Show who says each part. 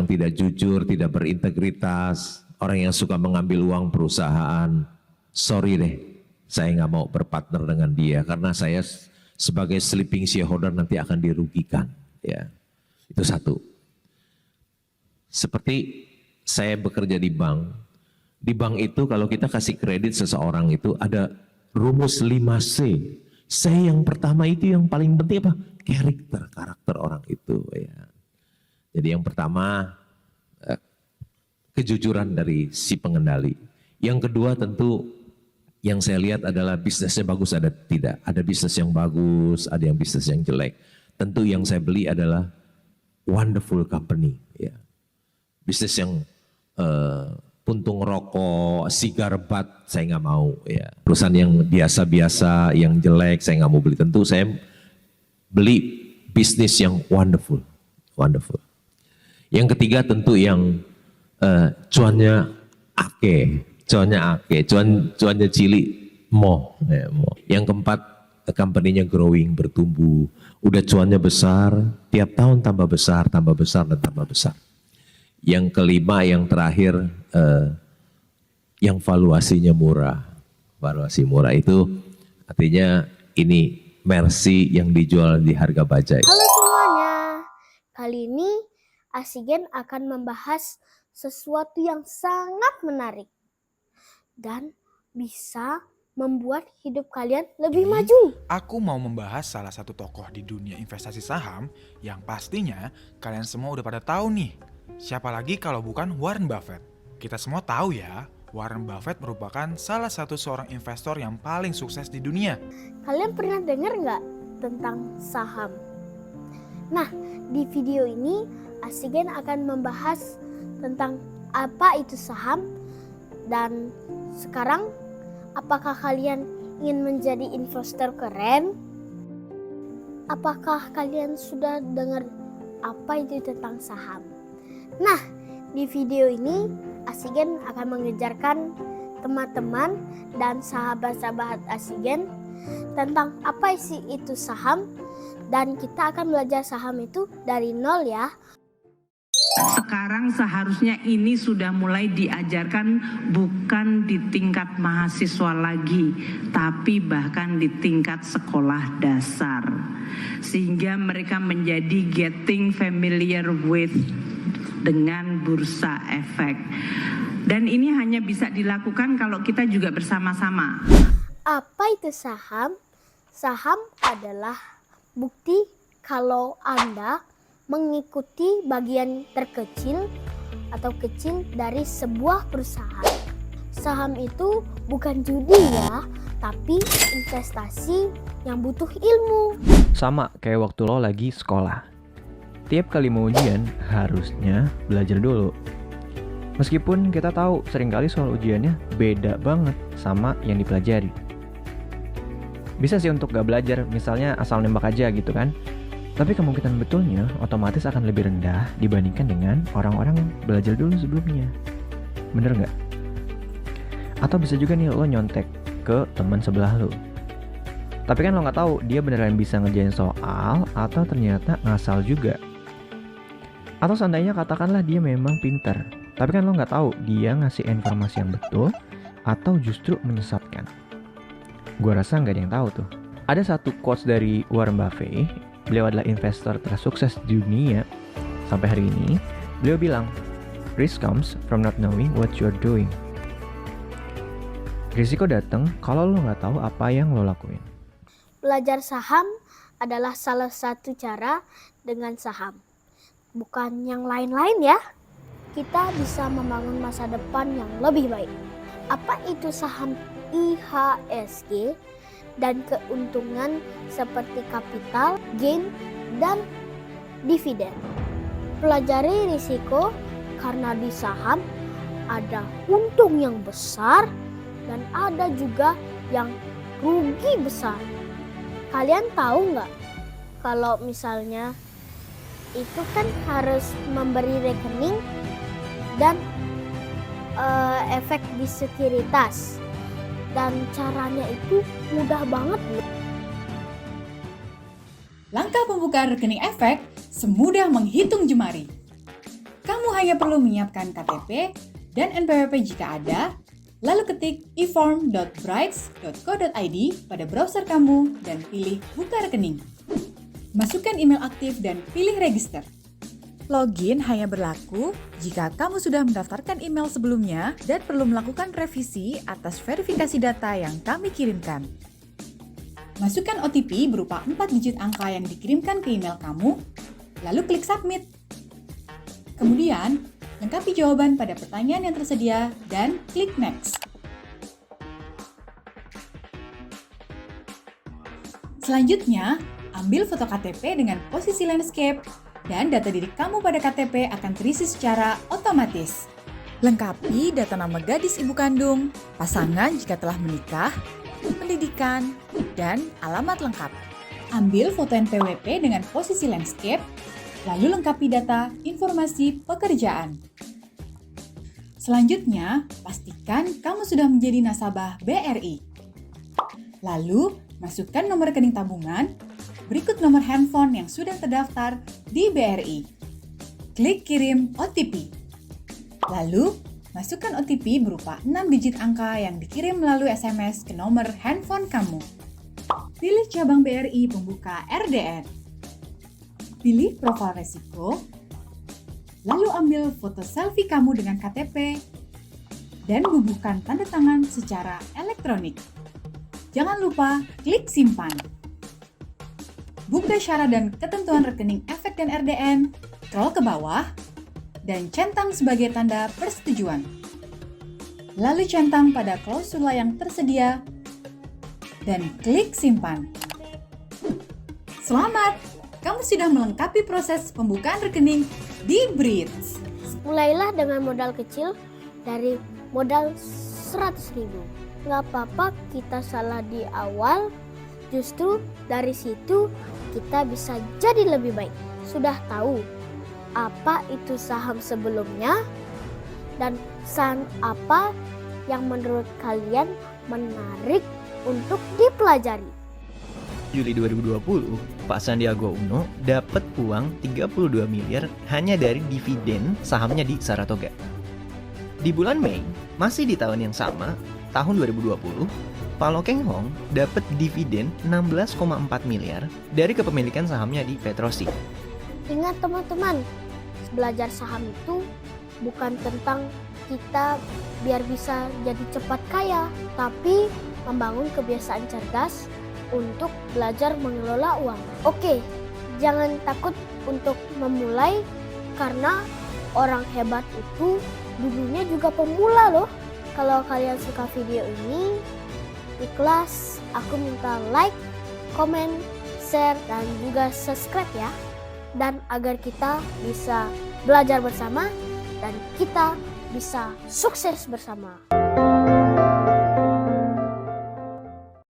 Speaker 1: yang tidak jujur, tidak berintegritas, orang yang suka mengambil uang perusahaan. Sorry deh, saya nggak mau berpartner dengan dia karena saya sebagai sleeping shareholder nanti akan dirugikan. Ya, itu satu. Seperti saya bekerja di bank itu kalau kita kasih kredit seseorang itu ada rumus 5C. C yang pertama itu yang paling penting apa? Karakter orang itu. Ya. Jadi yang pertama kejujuran dari si pengendali. Yang kedua tentu yang saya lihat adalah bisnisnya bagus ada tidak. Ada bisnis yang bagus, ada yang bisnis yang jelek. Tentu yang saya beli adalah wonderful company. Ya. Bisnis yang puntung rokok, cigar butt saya nggak mau. Ya. Perusahaan yang biasa-biasa, yang jelek saya nggak mau beli. Tentu saya beli bisnis yang wonderful. Yang ketiga tentu yang cuannya cuannya cilik mo. Yang keempat company-nya growing, bertumbuh, udah cuannya besar, tiap tahun tambah besar dan tambah besar. Yang kelima, yang terakhir yang valuasinya murah. Valuasi murah itu artinya ini Mercy yang dijual di harga bajai.
Speaker 2: Halo semuanya, kali ini Asigen akan membahas sesuatu yang sangat menarik dan bisa membuat hidup kalian lebih maju.
Speaker 3: Aku mau membahas salah satu tokoh di dunia investasi saham yang pastinya kalian semua udah pada tahu nih. Siapa lagi kalau bukan Warren Buffett. Kita semua tahu ya, Warren Buffett merupakan salah satu seorang investor yang paling sukses di dunia.
Speaker 2: Kalian pernah dengar nggak tentang saham? Nah, di video ini Asigen akan membahas tentang apa itu saham dan sekarang apakah kalian ingin menjadi investor keren? Apakah kalian sudah dengar apa itu tentang saham? Nah, di video ini Asigen akan mengejarkan teman-teman dan sahabat-sahabat Asigen tentang apa sih itu saham dan kita akan belajar saham itu dari nol ya.
Speaker 4: Sekarang seharusnya ini sudah mulai diajarkan bukan di tingkat mahasiswa lagi, tapi bahkan di tingkat sekolah dasar. Sehingga mereka menjadi getting familiar with dengan bursa efek. Dan ini hanya bisa dilakukan kalau kita juga bersama-sama.
Speaker 2: Apa itu saham? Saham adalah bukti kalau Anda mengikuti bagian terkecil atau kecil dari sebuah perusahaan. Saham itu bukan judi ya, tapi investasi yang butuh ilmu.
Speaker 5: Sama kayak waktu lo lagi sekolah. Tiap kali mau ujian, harusnya belajar dulu. Meskipun kita tahu seringkali soal ujiannya beda banget sama yang dipelajari. Bisa sih untuk gak belajar, misalnya asal nembak aja gitu kan. Tapi kemungkinan betulnya otomatis akan lebih rendah dibandingkan dengan orang-orang yang belajar dulu sebelumnya. Bener nggak? Atau bisa juga nih lo nyontek ke teman sebelah lo. Tapi kan lo nggak tahu dia beneran bisa ngerjain soal atau ternyata ngasal juga. Atau seandainya katakanlah dia memang pintar, tapi kan lo nggak tahu dia ngasih informasi yang betul atau justru menyesatkan. Gua rasa nggak ada yang tahu tuh. Ada satu quotes dari Warren Buffett. Beliau adalah investor tersukses di dunia sampai hari ini. Beliau bilang, risk comes from not knowing what you're doing. Risiko datang kalau lo nggak tahu apa yang lo lakuin.
Speaker 2: Belajar saham adalah salah satu cara dengan saham. Bukan yang lain-lain ya. Kita bisa membangun masa depan yang lebih baik. Apa itu saham IHSG? Dan keuntungan seperti kapital, gain, dan dividen. Pelajari risiko karena di saham ada untung yang besar dan ada juga yang rugi besar. Kalian tahu nggak kalau misalnya itu kan harus memberi rekening dan efek di sekuritas. Dan caranya itu mudah banget.
Speaker 6: Langkah pembukaan rekening efek semudah menghitung jemari. Kamu hanya perlu menyiapkan KTP dan NPWP jika ada, lalu ketik eform.brights.co.id pada browser kamu dan pilih buka rekening. Masukkan email aktif dan pilih register. Login hanya berlaku jika kamu sudah mendaftarkan email sebelumnya dan perlu melakukan revisi atas verifikasi data yang kami kirimkan. Masukkan OTP berupa 4 digit angka yang dikirimkan ke email kamu, lalu klik submit. Kemudian, lengkapi jawaban pada pertanyaan yang tersedia dan klik next. Selanjutnya, ambil foto KTP dengan posisi landscape dan data diri kamu pada KTP akan terisi secara otomatis. Lengkapi data nama gadis ibu kandung, pasangan jika telah menikah, pendidikan, dan alamat lengkap. Ambil foto NPWP dengan posisi landscape, lalu lengkapi data informasi pekerjaan. Selanjutnya, pastikan kamu sudah menjadi nasabah BRI. Lalu, masukkan nomor rekening tabungan, berikut nomor handphone yang sudah terdaftar di BRI. Klik kirim OTP. Lalu, masukkan OTP berupa 6 digit angka yang dikirim melalui SMS ke nomor handphone kamu. Pilih cabang BRI pembuka RDN. Pilih profil resiko, lalu ambil foto selfie kamu dengan KTP, dan bubuhkan tanda tangan secara elektronik. Jangan lupa klik simpan. Buka syarat dan ketentuan rekening efek dan RDN, scroll ke bawah, dan centang sebagai tanda persetujuan. Lalu centang pada klausula yang tersedia, dan klik simpan. Selamat! Kamu sudah melengkapi proses pembukaan rekening di Brights.
Speaker 2: Mulailah dengan modal kecil dari modal 100.000. Nggak apa-apa kita salah di awal, justru dari situ kita bisa jadi lebih baik. Sudah tahu apa itu saham sebelumnya dan saham apa yang menurut kalian menarik untuk dipelajari.
Speaker 5: Juli 2020, Pak Sandiaga Uno dapat uang 32 miliar hanya dari dividen sahamnya di Saratoga. Di bulan Mei, masih di tahun yang sama, tahun 2020, Pak Lo Keng Hong dapat dividen 16,4 miliar dari kepemilikan sahamnya di Petrosi.
Speaker 2: Ingat teman-teman, belajar saham itu bukan tentang kita biar bisa jadi cepat kaya, tapi membangun kebiasaan cerdas untuk belajar mengelola uang. Oke, jangan takut untuk memulai karena orang hebat itu dulunya juga pemula loh. Kalau kalian suka video ini, ikhlas aku minta like, komen, share, dan juga subscribe ya. Dan agar kita bisa belajar bersama dan kita bisa sukses bersama.